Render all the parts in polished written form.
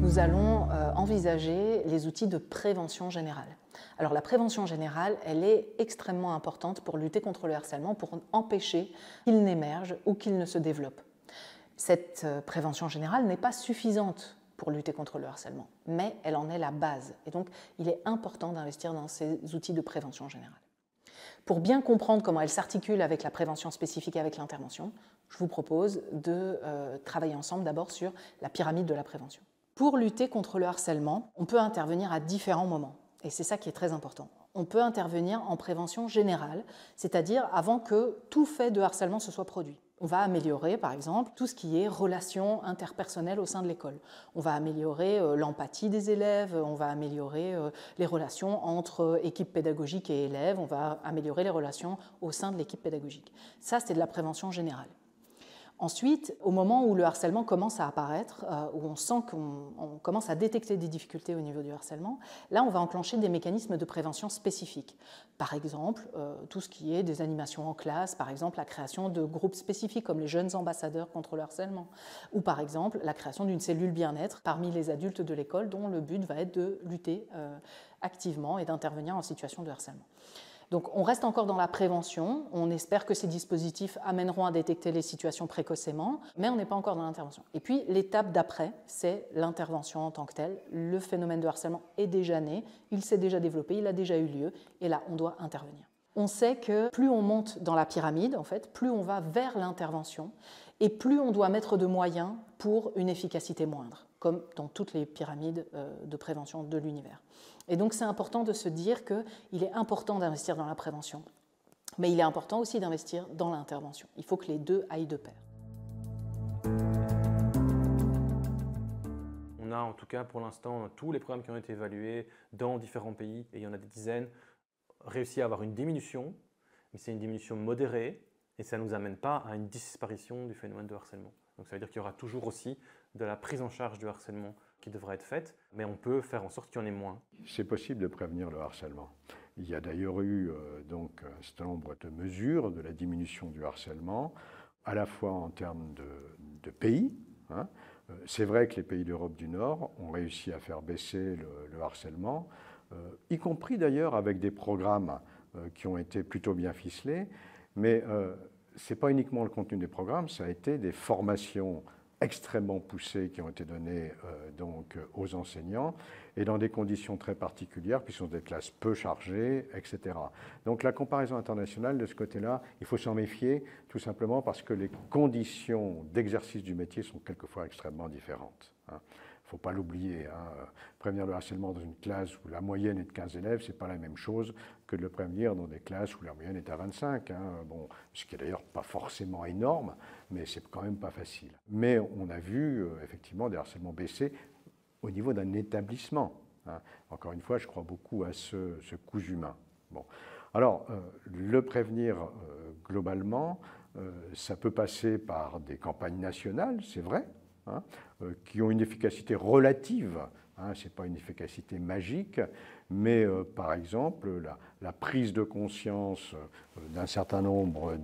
nous allons envisager les outils de prévention générale. Alors la prévention générale, elle est extrêmement importante pour lutter contre le harcèlement, pour empêcher qu'il n'émerge ou qu'il ne se développe. Cette prévention générale n'est pas suffisante pour lutter contre le harcèlement, mais elle en est la base. Et donc, il est important d'investir dans ces outils de prévention générale. Pour bien comprendre comment elle s'articule avec la prévention spécifique et avec l'intervention, je vous propose de travailler ensemble d'abord sur la pyramide de la prévention. Pour lutter contre le harcèlement, on peut intervenir à différents moments, et c'est ça qui est très important. On peut intervenir en prévention générale, c'est-à-dire avant que tout fait de harcèlement se soit produit. On va améliorer, par exemple, tout ce qui est relations interpersonnelles au sein de l'école. On va améliorer l'empathie des élèves, on va améliorer les relations entre équipe pédagogique et élèves, on va améliorer les relations au sein de l'équipe pédagogique. Ça, c'est de la prévention générale. Ensuite, au moment où le harcèlement commence à apparaître, où on sent qu'on commence à détecter des difficultés au niveau du harcèlement, là, on va enclencher des mécanismes de prévention spécifiques. Par exemple, tout ce qui est des animations en classe, par exemple la création de groupes spécifiques comme les jeunes ambassadeurs contre le harcèlement, ou par exemple la création d'une cellule bien-être parmi les adultes de l'école dont le but va être de lutter activement et d'intervenir en situation de harcèlement. Donc on reste encore dans la prévention, on espère que ces dispositifs amèneront à détecter les situations précocement, mais on n'est pas encore dans l'intervention. Et puis l'étape d'après, c'est l'intervention en tant que telle. Le phénomène de harcèlement est déjà né, il s'est déjà développé, il a déjà eu lieu, et là on doit intervenir. On sait que plus on monte dans la pyramide, en fait, plus on va vers l'intervention, et plus on doit mettre de moyens pour une efficacité moindre, comme dans toutes les pyramides de prévention de l'univers. Et donc c'est important de se dire qu'il est important d'investir dans la prévention, mais il est important aussi d'investir dans l'intervention. Il faut que les deux aillent de pair. On a en tout cas pour l'instant tous les programmes qui ont été évalués dans différents pays, et il y en a des dizaines, réussi à avoir une diminution, mais c'est une diminution modérée, et ça ne nous amène pas à une disparition du phénomène de harcèlement. Donc ça veut dire qu'il y aura toujours aussi de la prise en charge du harcèlement qui devra être faite, mais on peut faire en sorte qu'il y en ait moins. C'est possible de prévenir le harcèlement. Il y a d'ailleurs eu donc un certain nombre de mesures de la diminution du harcèlement, à la fois en termes de pays. C'est vrai que les pays d'Europe du Nord ont réussi à faire baisser le harcèlement, y compris d'ailleurs avec des programmes qui ont été plutôt bien ficelés, mais ce n'est pas uniquement le contenu des programmes, ça a été des formations extrêmement poussées qui ont été données donc aux enseignants et dans des conditions très particulières, puisque ce sont des classes peu chargées, etc. Donc la comparaison internationale de ce côté-là, il faut s'en méfier tout simplement parce que les conditions d'exercice du métier sont quelquefois extrêmement différentes. Il ne faut pas l'oublier. Prévenir le harcèlement dans une classe où la moyenne est de 15 élèves, ce n'est pas la même chose que de le prévenir dans des classes où la moyenne est à 25. Bon, ce qui est d'ailleurs pas forcément énorme, mais c'est quand même pas facile. Mais on a vu effectivement des harcèlements baisser au niveau d'un établissement. Encore une fois, je crois beaucoup à ce coût humain. Bon. Alors, le prévenir globalement, ça peut passer par des campagnes nationales, c'est vrai, qui ont une efficacité relative, ce n'est pas une efficacité magique, mais par exemple la prise de conscience d'un certain nombre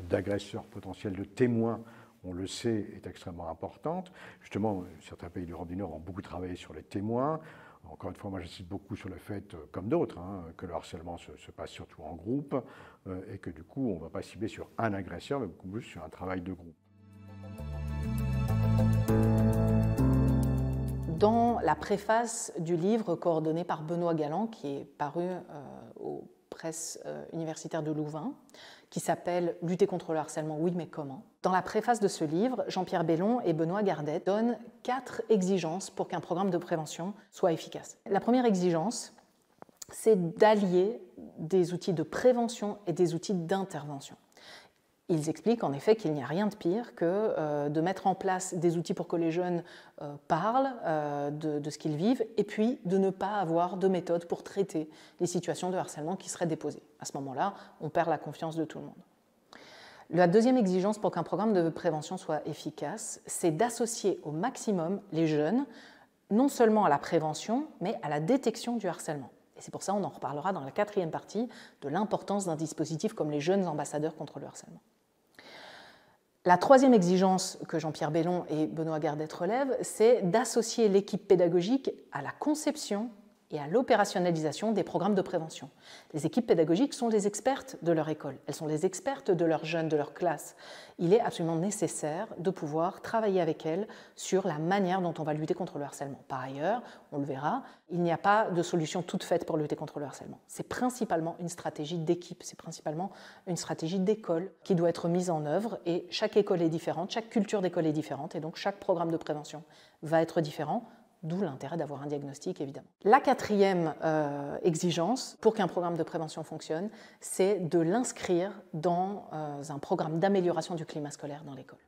d'agresseurs potentiels, de témoins, on le sait, est extrêmement importante. Justement, certains pays d'Europe du Nord ont beaucoup travaillé sur les témoins. Encore une fois, moi j'insiste beaucoup sur le fait, comme d'autres, que le harcèlement se passe surtout en groupe et que du coup on ne va pas cibler sur un agresseur, mais beaucoup plus sur un travail de groupe. Dans la préface du livre coordonné par Benoît Galland, qui est paru aux presses universitaires de Louvain, qui s'appelle « Lutter contre le harcèlement, oui, mais comment ?» Dans la préface de ce livre, Jean-Pierre Bellon et Benoît Gardet donnent 4 exigences pour qu'un programme de prévention soit efficace. La première exigence, c'est d'allier des outils de prévention et des outils d'intervention. Ils expliquent en effet qu'il n'y a rien de pire que de mettre en place des outils pour que les jeunes parlent de ce qu'ils vivent et puis de ne pas avoir de méthode pour traiter les situations de harcèlement qui seraient déposées. À ce moment-là, on perd la confiance de tout le monde. La deuxième exigence pour qu'un programme de prévention soit efficace, c'est d'associer au maximum les jeunes, non seulement à la prévention, mais à la détection du harcèlement. Et c'est pour ça qu'on en reparlera dans la 4e partie de l'importance d'un dispositif comme les jeunes ambassadeurs contre le harcèlement. La troisième exigence que Jean-Pierre Bellon et Benoît Gardet relèvent, c'est d'associer l'équipe pédagogique à la conception et à l'opérationnalisation des programmes de prévention. Les équipes pédagogiques sont les expertes de leur école, elles sont les expertes de leurs jeunes, de leur classe. Il est absolument nécessaire de pouvoir travailler avec elles sur la manière dont on va lutter contre le harcèlement. Par ailleurs, on le verra, il n'y a pas de solution toute faite pour lutter contre le harcèlement. C'est principalement une stratégie d'équipe, c'est principalement une stratégie d'école qui doit être mise en œuvre, et chaque école est différente, chaque culture d'école est différente, et donc chaque programme de prévention va être différent. D'où l'intérêt d'avoir un diagnostic, évidemment. La quatrième exigence pour qu'un programme de prévention fonctionne, c'est de l'inscrire dans un programme d'amélioration du climat scolaire dans l'école.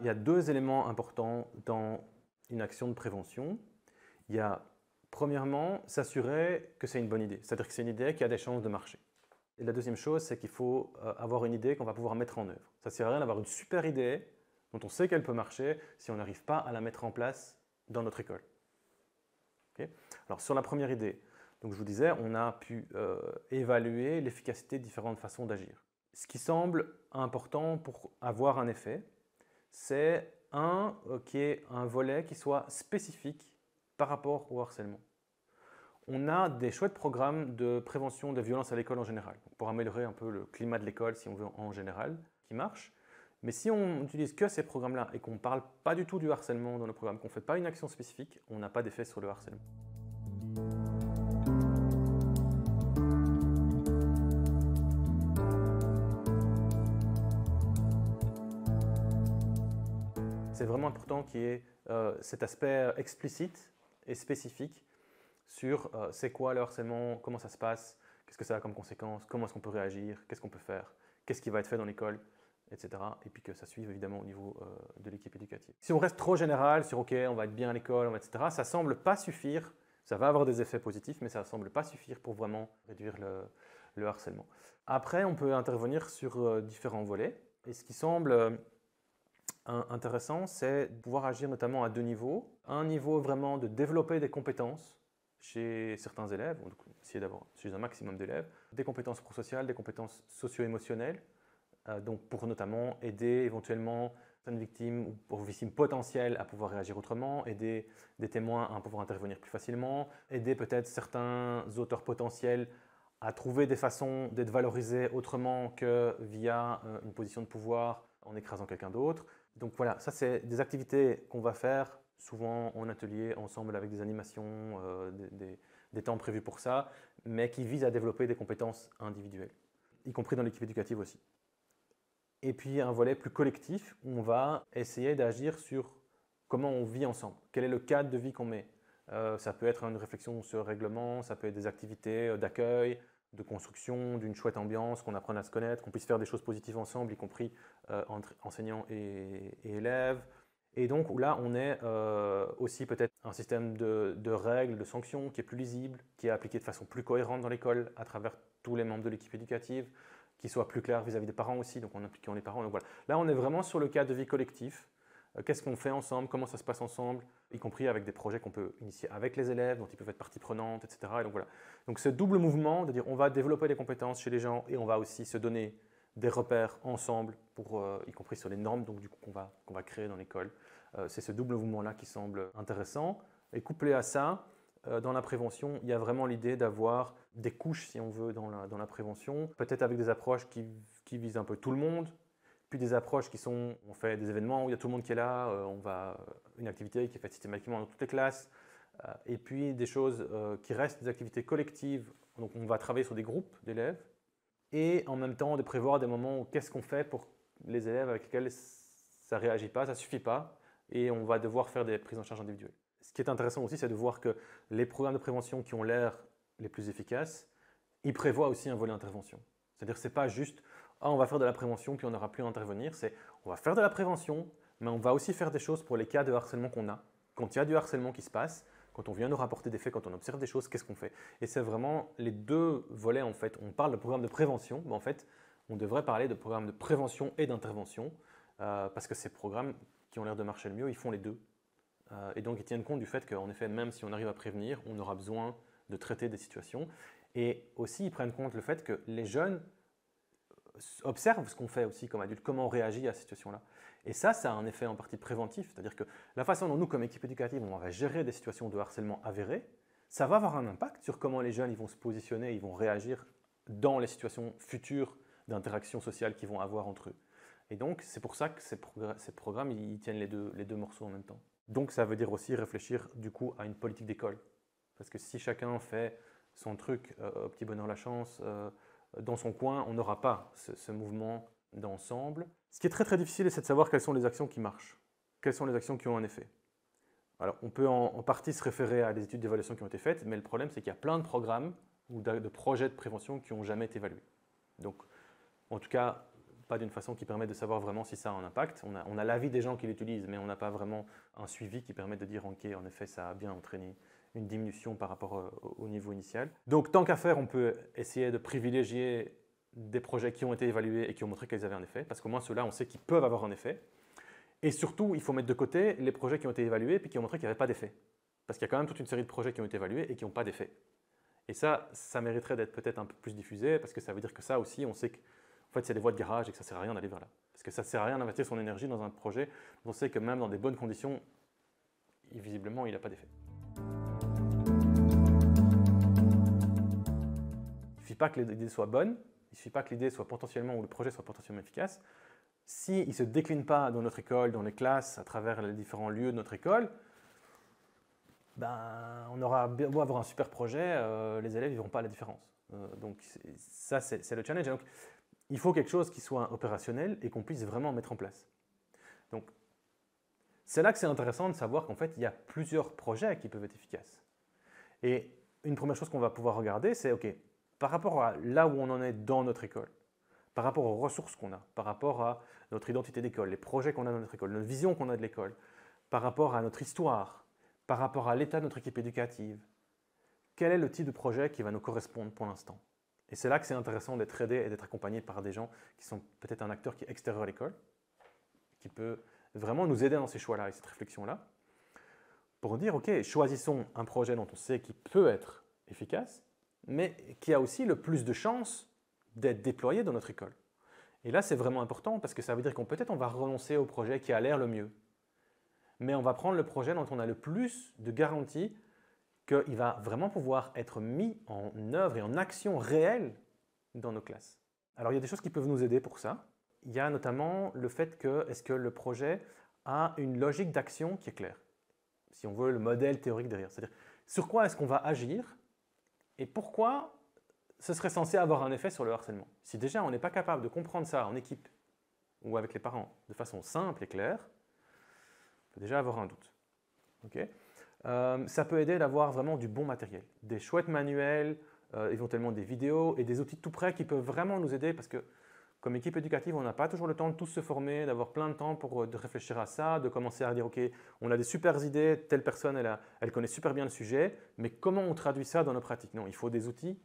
Il y a deux éléments importants dans une action de prévention. Il y a, premièrement, s'assurer que c'est une bonne idée, c'est-à-dire que c'est une idée qui a des chances de marcher. Et la deuxième chose, c'est qu'il faut avoir une idée qu'on va pouvoir mettre en œuvre. Ça ne sert à rien d'avoir une super idée dont on sait qu'elle peut marcher si on n'arrive pas à la mettre en place dans notre école. Okay. Alors sur la première idée, donc je vous disais, on a pu évaluer l'efficacité de différentes façons d'agir. Ce qui semble important pour avoir un effet, c'est qu'il y ait un volet qui soit spécifique par rapport au harcèlement. On a des chouettes programmes de prévention des violences à l'école en général, pour améliorer un peu le climat de l'école, si on veut, en général, qui marchent. Mais si on n'utilise que ces programmes-là et qu'on ne parle pas du tout du harcèlement dans nos programmes, qu'on ne fait pas une action spécifique, on n'a pas d'effet sur le harcèlement. C'est vraiment important qu'il y ait cet aspect explicite et spécifique sur c'est quoi le harcèlement, comment ça se passe, qu'est-ce que ça a comme conséquence, comment est-ce qu'on peut réagir, qu'est-ce qu'on peut faire, qu'est-ce qui va être fait dans l'école, etc. Et puis que ça suive évidemment au niveau de l'équipe éducative. Si on reste trop général sur OK, on va être bien à l'école, etc., ça ne semble pas suffire. Ça va avoir des effets positifs, mais ça ne semble pas suffire pour vraiment réduire le harcèlement. Après, on peut intervenir sur différents volets. Et ce qui semble intéressant, c'est de pouvoir agir notamment à deux niveaux. Un niveau vraiment de développer des compétences chez certains élèves, donc essayer d'avoir chez un maximum d'élèves, des compétences prosociales, des compétences socio-émotionnelles, donc pour notamment aider éventuellement certaines victimes ou pour victimes potentielles à pouvoir réagir autrement, aider des témoins à pouvoir intervenir plus facilement, aider peut-être certains auteurs potentiels à trouver des façons d'être valorisés autrement que via une position de pouvoir en écrasant quelqu'un d'autre. Donc voilà, ça c'est des activités qu'on va faire souvent en atelier ensemble avec des animations, des temps prévus pour ça, mais qui visent à développer des compétences individuelles, y compris dans l'équipe éducative aussi. Et puis un volet plus collectif, où on va essayer d'agir sur comment on vit ensemble, quel est le cadre de vie qu'on met. Ça peut être une réflexion sur le règlement, ça peut être des activités d'accueil, de construction, d'une chouette ambiance, qu'on apprenne à se connaître, qu'on puisse faire des choses positives ensemble, y compris entre enseignants et élèves. Et donc là, on est aussi peut-être un système de règles, de sanctions qui est plus lisible, qui est appliqué de façon plus cohérente dans l'école à travers tous les membres de l'équipe éducative, qui soit plus clair vis-à-vis des parents aussi, donc en impliquant les parents. Donc voilà. Là, on est vraiment sur le cadre de vie collectif. Qu'est-ce qu'on fait ensemble, comment ça se passe ensemble, y compris avec des projets qu'on peut initier avec les élèves, dont ils peuvent être partie prenante, etc. Et donc voilà. Donc ce double mouvement de dire on va développer des compétences chez les gens et on va aussi se donner des repères ensemble, pour, y compris sur les normes donc, du coup, qu'on va créer dans l'école. C'est ce double mouvement-là qui semble intéressant. Et couplé à ça, dans la prévention, il y a vraiment l'idée d'avoir des couches, si on veut, dans la prévention, peut-être avec des approches qui visent un peu tout le monde, puis des approches qui sont, on fait des événements où il y a tout le monde qui est là, une activité qui est faite systématiquement dans toutes les classes, et puis des choses qui restent des activités collectives, donc on va travailler sur des groupes d'élèves, et en même temps de prévoir des moments où qu'est-ce qu'on fait pour les élèves avec lesquels ça ne réagit pas, ça ne suffit pas, et on va devoir faire des prises en charge individuelles. Ce qui est intéressant aussi, c'est de voir que les programmes de prévention qui ont l'air les plus efficaces, ils prévoient aussi un volet intervention. C'est-à-dire que ce n'est pas juste « on va faire de la prévention puis on n'aura plus à intervenir », c'est « on va faire de la prévention, mais on va aussi faire des choses pour les cas de harcèlement qu'on a. Quand il y a du harcèlement qui se passe, quand on vient nous rapporter des faits, quand on observe des choses, qu'est-ce qu'on fait ?» Et c'est vraiment les deux volets en fait. On parle de programme de prévention, mais en fait, on devrait parler de programme de prévention et d'intervention, parce que ces programmes qui ont l'air de marcher le mieux, ils font les deux. Et donc ils tiennent compte du fait qu'en effet, même si on arrive à prévenir, on aura besoin de traiter des situations. Et aussi, ils prennent compte le fait que les jeunes observe ce qu'on fait aussi comme adulte, comment on réagit à cette situation-là. Et ça a un effet en partie préventif, c'est-à-dire que la façon dont nous, comme équipe éducative, on va gérer des situations de harcèlement avérées, ça va avoir un impact sur comment les jeunes ils vont se positionner, ils vont réagir dans les situations futures d'interaction sociale qu'ils vont avoir entre eux. Et donc, c'est pour ça que ces programmes, ils tiennent les deux morceaux en même temps. Donc, ça veut dire aussi réfléchir, du coup, à une politique d'école. Parce que si chacun fait son truc, au petit bonheur la chance, dans son coin, on n'aura pas ce mouvement d'ensemble. Ce qui est très, très difficile, c'est de savoir quelles sont les actions qui marchent. Quelles sont les actions qui ont un effet. Alors, on peut en partie se référer à des études d'évaluation qui ont été faites, mais le problème, c'est qu'il y a plein de programmes ou de projets de prévention qui n'ont jamais été évalués. Donc, en tout cas, pas d'une façon qui permet de savoir vraiment si ça a un impact. On a l'avis des gens qui l'utilisent, mais on n'a pas vraiment un suivi qui permet de dire ok, en effet, ça a bien entraîné une diminution par rapport au niveau initial. Donc, tant qu'à faire, on peut essayer de privilégier des projets qui ont été évalués et qui ont montré qu'ils avaient un effet, parce qu'au moins ceux-là, on sait qu'ils peuvent avoir un effet. Et surtout, il faut mettre de côté les projets qui ont été évalués et qui ont montré qu'il n'y avait pas d'effet. Parce qu'il y a quand même toute une série de projets qui ont été évalués et qui n'ont pas d'effet. Et ça mériterait d'être peut-être un peu plus diffusé, parce que ça veut dire que ça aussi, on sait que en fait, c'est des voies de garage et que ça ne sert à rien d'aller vers là. Parce que ça ne sert à rien d'investir son énergie dans un projet dont on sait que même dans des bonnes conditions, visiblement, il n'a pas d'effet. Il ne suffit pas que l'idée soit bonne, il ne suffit pas que l'idée soit potentiellement ou le projet soit potentiellement efficace. S'il ne se décline pas dans notre école, dans les classes, à travers les différents lieux de notre école, ben, on aura beau avoir un super projet, les élèves ne verront pas la différence. Donc ça, c'est le challenge. Et donc, il faut quelque chose qui soit opérationnel et qu'on puisse vraiment mettre en place. Donc, c'est là que c'est intéressant de savoir qu'en fait, il y a plusieurs projets qui peuvent être efficaces. Et une première chose qu'on va pouvoir regarder, c'est ok, par rapport à là où on en est dans notre école, par rapport aux ressources qu'on a, par rapport à notre identité d'école, les projets qu'on a dans notre école, notre vision qu'on a de l'école, par rapport à notre histoire, par rapport à l'état de notre équipe éducative, quel est le type de projet qui va nous correspondre pour l'instant? Et c'est là que c'est intéressant d'être aidé et d'être accompagné par des gens qui sont peut-être un acteur qui est extérieur à l'école, qui peut vraiment nous aider dans ces choix-là et cette réflexion-là, pour dire, ok, choisissons un projet dont on sait qu'il peut être efficace, mais qui a aussi le plus de chances d'être déployé dans notre école. Et là, c'est vraiment important parce que ça veut dire qu'on peut-être on va renoncer au projet qui a l'air le mieux, mais on va prendre le projet dont on a le plus de garanties qu'il va vraiment pouvoir être mis en œuvre et en action réelle dans nos classes. Alors, il y a des choses qui peuvent nous aider pour ça. Il y a notamment le fait que, est-ce que le projet a une logique d'action qui est claire? Si on veut, le modèle théorique derrière. C'est-à-dire, sur quoi est-ce qu'on va agir et pourquoi ce serait censé avoir un effet sur le harcèlement? Si déjà on n'est pas capable de comprendre ça en équipe ou avec les parents de façon simple et claire, on peut déjà avoir un doute. Okay? Ça peut aider d'avoir vraiment du bon matériel, des chouettes manuels, éventuellement des vidéos et des outils tout prêts qui peuvent vraiment nous aider parce que comme équipe éducative, on n'a pas toujours le temps de tous se former, d'avoir plein de temps pour de réfléchir à ça, de commencer à dire ok, on a des super idées, telle personne elle connaît super bien le sujet, mais comment on traduit ça dans nos pratiques? Non, il faut des outils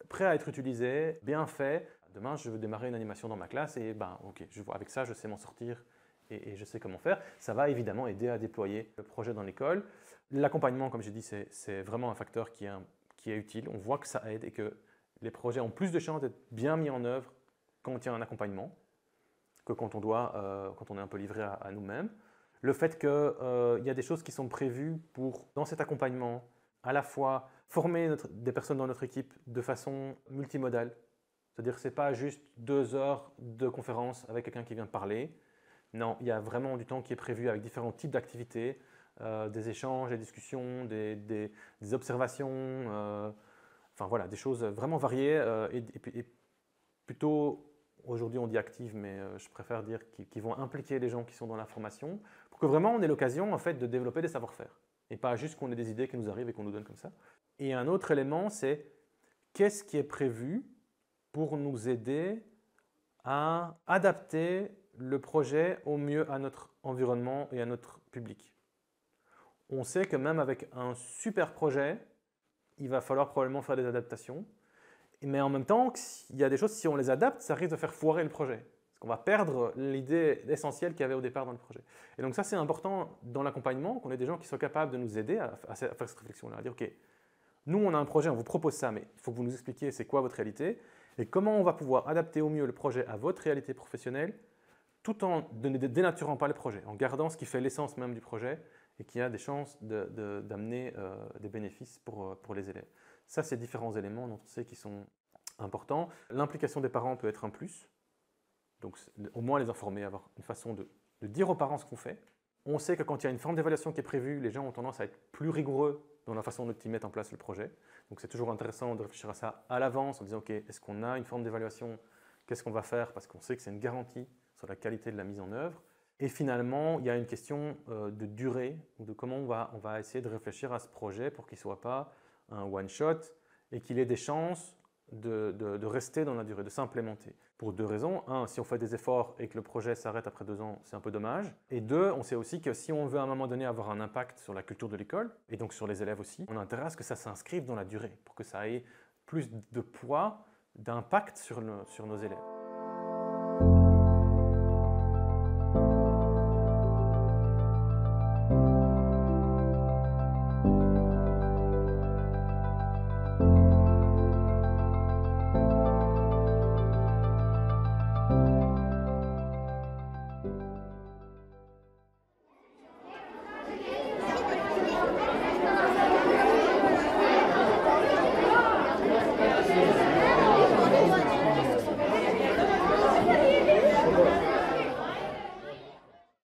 prêts à être utilisés, bien faits. Demain, je veux démarrer une animation dans ma classe et ben ok, avec ça, je sais m'en sortir. Et je sais comment faire. Ça va évidemment aider à déployer le projet dans l'école. L'accompagnement, comme j'ai dit, c'est vraiment un facteur qui est utile. On voit que ça aide et que les projets ont plus de chances d'être bien mis en œuvre quand on tient un accompagnement que quand on est un peu livré à nous-mêmes. Le fait qu'il y a des choses qui sont prévues pour, dans cet accompagnement, à la fois former des personnes dans notre équipe de façon multimodale. C'est-à-dire que ce n'est pas juste 2 heures de conférence avec quelqu'un qui vient parler. Non, il y a vraiment du temps qui est prévu avec différents types d'activités, des échanges, des discussions, des observations, enfin voilà, des choses vraiment variées et plutôt, aujourd'hui on dit actives, mais je préfère dire qui vont impliquer les gens qui sont dans la formation pour que vraiment on ait l'occasion en fait de développer des savoir-faire et pas juste qu'on ait des idées qui nous arrivent et qu'on nous donne comme ça. Et un autre élément, c'est qu'est-ce qui est prévu pour nous aider à adapter le projet au mieux à notre environnement et à notre public. On sait que même avec un super projet, il va falloir probablement faire des adaptations, mais en même temps, il y a des choses, si on les adapte, ça risque de faire foirer le projet. Parce qu'on va perdre l'idée essentielle qu'il y avait au départ dans le projet. Et donc ça, c'est important dans l'accompagnement, qu'on ait des gens qui soient capables de nous aider à faire cette réflexion-là, à dire, OK, nous, on a un projet, on vous propose ça, mais il faut que vous nous expliquiez c'est quoi votre réalité. Et comment on va pouvoir adapter au mieux le projet à votre réalité professionnelle tout en ne dénaturant pas le projet, en gardant ce qui fait l'essence même du projet et qui a des chances d'amener des bénéfices pour les élèves. Ça, c'est différents éléments dont on sait qui sont importants. L'implication des parents peut être un plus, donc au moins les informer, avoir une façon de dire aux parents ce qu'on fait. On sait que quand il y a une forme d'évaluation qui est prévue, les gens ont tendance à être plus rigoureux dans la façon dont ils mettent en place le projet. Donc c'est toujours intéressant de réfléchir à ça à l'avance en disant ok, est-ce qu'on a une forme d'évaluation? Qu'est-ce qu'on va faire? Parce qu'on sait que c'est une garantie sur la qualité de la mise en œuvre. Et finalement, il y a une question de durée, ou de comment on va essayer de réfléchir à ce projet pour qu'il ne soit pas un one-shot et qu'il ait des chances de rester dans la durée, de s'implémenter. Pour deux raisons. Un, si on fait des efforts et que le projet s'arrête après 2 ans, c'est un peu dommage. Et deux, on sait aussi que si on veut à un moment donné avoir un impact sur la culture de l'école, et donc sur les élèves aussi, on a intérêt à ce que ça s'inscrive dans la durée, pour que ça ait plus de poids, d'impact sur nos élèves.